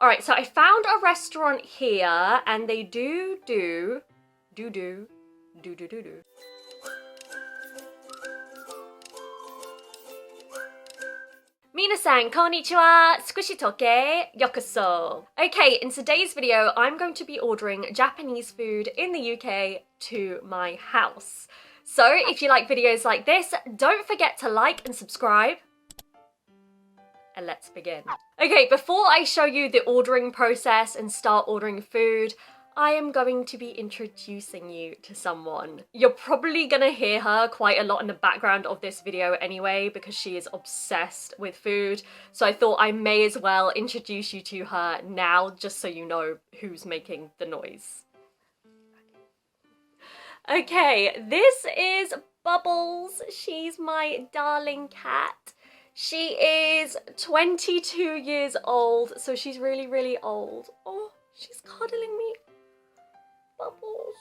Alright, so I found a restaurant here and they do. 皆さん、こんにちは。スクイシートークへようこそ。Okay, in today's video, I'm going to be ordering Japanese food in the UK to my house. So, if you like videos like this, don't forget to like and subscribe. And let's begin. Okay, before I show you the ordering process and start ordering food, I am going to be introducing you to someone. You're probably gonna hear her quite a lot in the background of this video anyway because she is obsessed with food. So I thought I may as well introduce you to her now just so you know who's making the noise. Okay, this is Bubbles. She's my darling cat. She is 22 years old, so she's really, really old. Oh, she's cuddling me. Bubbles.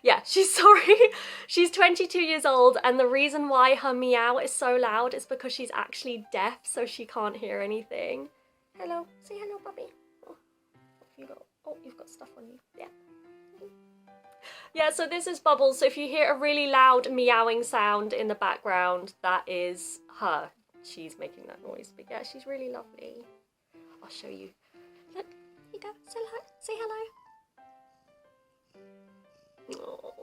Yeah, she's 22 years old, and the reason why her meow is so loud is because she's actually deaf, so she can't hear anything. Hello, say hello, puppy. Oh, you've got stuff on you. Yeah. Yeah, so this is Bubbles. So if you hear a really loud meowing sound in the background, that is her. She's making that noise, but yeah, she's really lovely. I'll show you. Look, here you go. Say hello. Oh,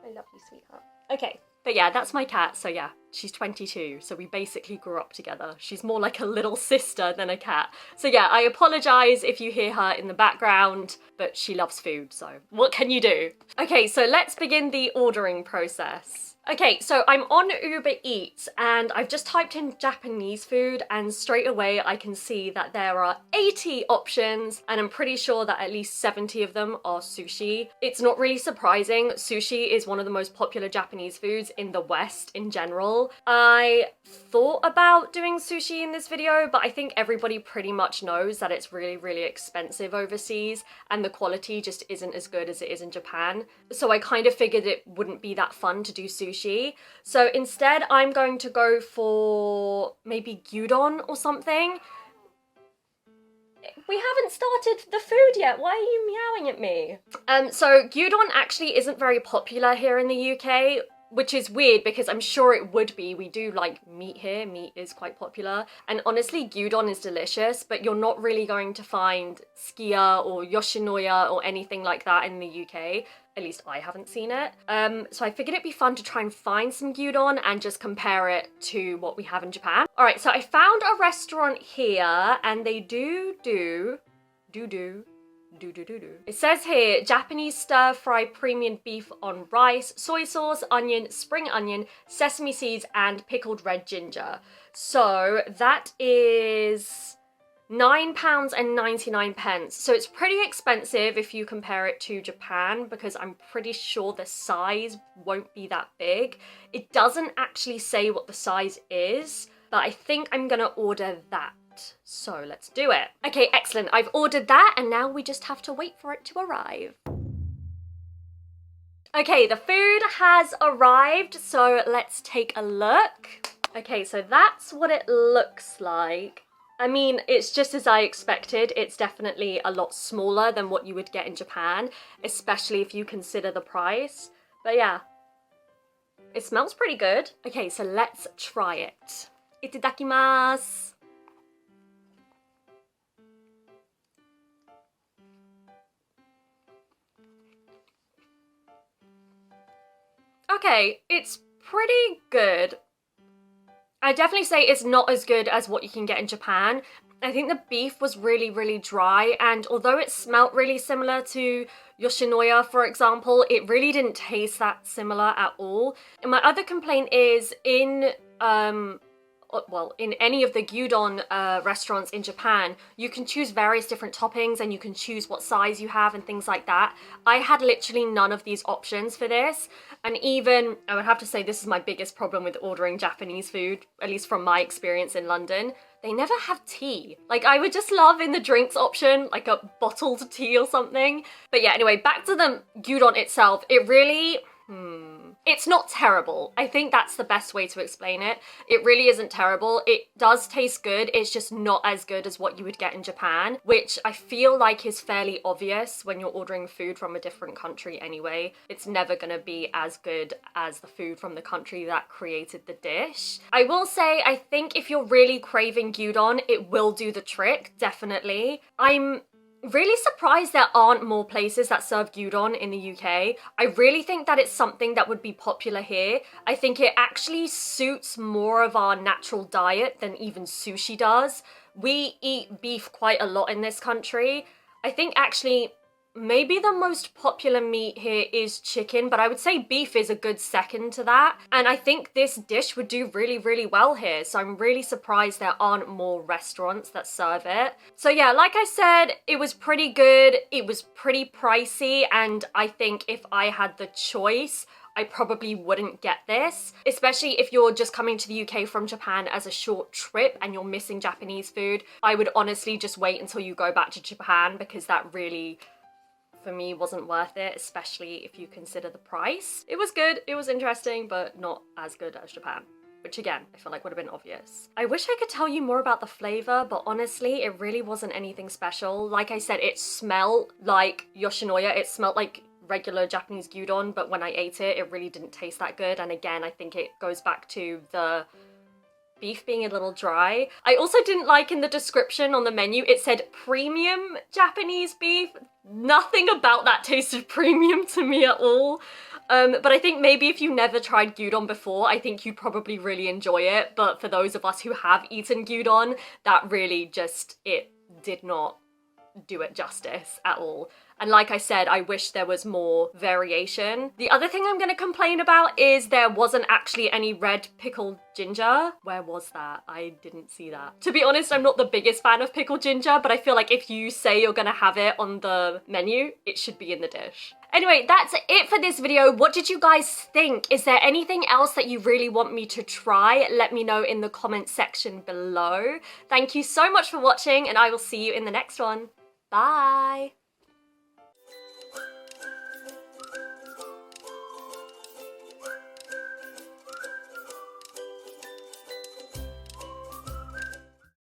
I love you, sweetheart. Okay, but yeah, that's my cat. So yeah, she's 22. So we basically grew up together. She's more like a little sister than a cat. So yeah, I apologize if you hear her in the background, but she loves food. So what can you do? Okay, so let's begin the ordering process. Okay, so I'm on Uber Eats and I've just typed in Japanese food and straight away I can see that there are 80 options and I'm pretty sure that at least 70 of them are sushi. It's not really surprising. Sushi is one of the most popular Japanese foods in the West in general. I thought about doing sushi in this video, but I think everybody pretty much knows that it's really, really expensive overseas and the quality just isn't as good as it is in Japan. So I kind of figured it wouldn't be that fun to do sushi. So instead I'm going to go for maybe gyudon or something. We haven't started the food yet. Why are you meowing at me? So gyudon actually isn't very popular here in the UK, which is weird because I'm sure it would be. We do like meat here. Meat is quite popular. And honestly, gyudon is delicious, but you're not really going to find skia or yoshinoya or anything like that in the UK. At least I haven't seen it. So I figured it'd be fun to try and find some gyudon and just compare it to what we have in Japan. All right, so I found a restaurant here and they do. It says here, Japanese stir-fry premium beef on rice, soy sauce, onion, spring onion, sesame seeds, and pickled red ginger. So that is £9.99. So it's pretty expensive if you compare it to Japan because I'm pretty sure the size won't be that big. It doesn't actually say what the size is, but I think I'm gonna order that. So let's do it. Okay, excellent. I've ordered that and now we just have to wait for it to arrive. Okay, the food has arrived, so let's take a look. Okay, so that's what it looks like. I mean, it's just as I expected. It's definitely a lot smaller than what you would get in Japan, especially if you consider the price. But yeah, it smells pretty good. Okay, so let's try it. Itadakimasu. Okay, it's pretty good. I definitely say it's not as good as what you can get in Japan. I think the beef was really, really dry, and although it smelt really similar to Yoshinoya, for example, it really didn't taste that similar at all. And my other complaint is in any of the gyudon restaurants in Japan, you can choose various different toppings and you can choose what size you have and things like that. I had literally none of these options for this. And even, I would have to say this is my biggest problem with ordering Japanese food, at least from my experience in London. They never have tea. Like, I would just love in the drinks option, like a bottled tea or something. But yeah, anyway, back to the gyudon itself. It really, It's not terrible. I think that's the best way to explain it. It really isn't terrible. It does taste good. It's just not as good as what you would get in Japan, which I feel like is fairly obvious when you're ordering food from a different country anyway. It's never gonna be as good as the food from the country that created the dish. I will say, I think if you're really craving gyudon, it will do the trick, definitely. I'm really surprised there aren't more places that serve gyudon in the UK. I really think that it's something that would be popular here. I think it actually suits more of our natural diet than even sushi does. We eat beef quite a lot in this country. I think actually maybe the most popular meat here is chicken, but I would say beef is a good second to that. And I think this dish would do really, really well here. So I'm really surprised there aren't more restaurants that serve it. So yeah, like I said, it was pretty good. It was pretty pricey. And I think if I had the choice, I probably wouldn't get this, especially if you're just coming to the UK from Japan as a short trip and you're missing Japanese food. I would honestly just wait until you go back to Japan, because that really, for me, wasn't worth it, especially if you consider the price. It was good, it was interesting, but not as good as Japan, which again, I feel like would have been obvious. I wish I could tell you more about the flavor, but honestly, it really wasn't anything special. Like I said, it smelled like Yoshinoya. It smelled like regular Japanese gyudon, but when I ate it, it really didn't taste that good. And again, I think it goes back to the beef being a little dry. I also didn't like in the description on the menu, it said premium Japanese beef. Nothing about that tasted premium to me at all. But I think maybe if you never tried gyudon before, I think you'd probably really enjoy it. But for those of us who have eaten gyudon, that really just, it did not do it justice at all. And like I said, I wish there was more variation. The other thing I'm gonna complain about is there wasn't actually any red pickled ginger. Where was that? I didn't see that. To be honest, I'm not the biggest fan of pickled ginger, but I feel like if you say you're gonna have it on the menu, it should be in the dish. Anyway, that's it for this video. What did you guys think? Is there anything else that you really want me to try? Let me know in the comment section below. Thank you so much for watching, and I will see you in the next one. Bye!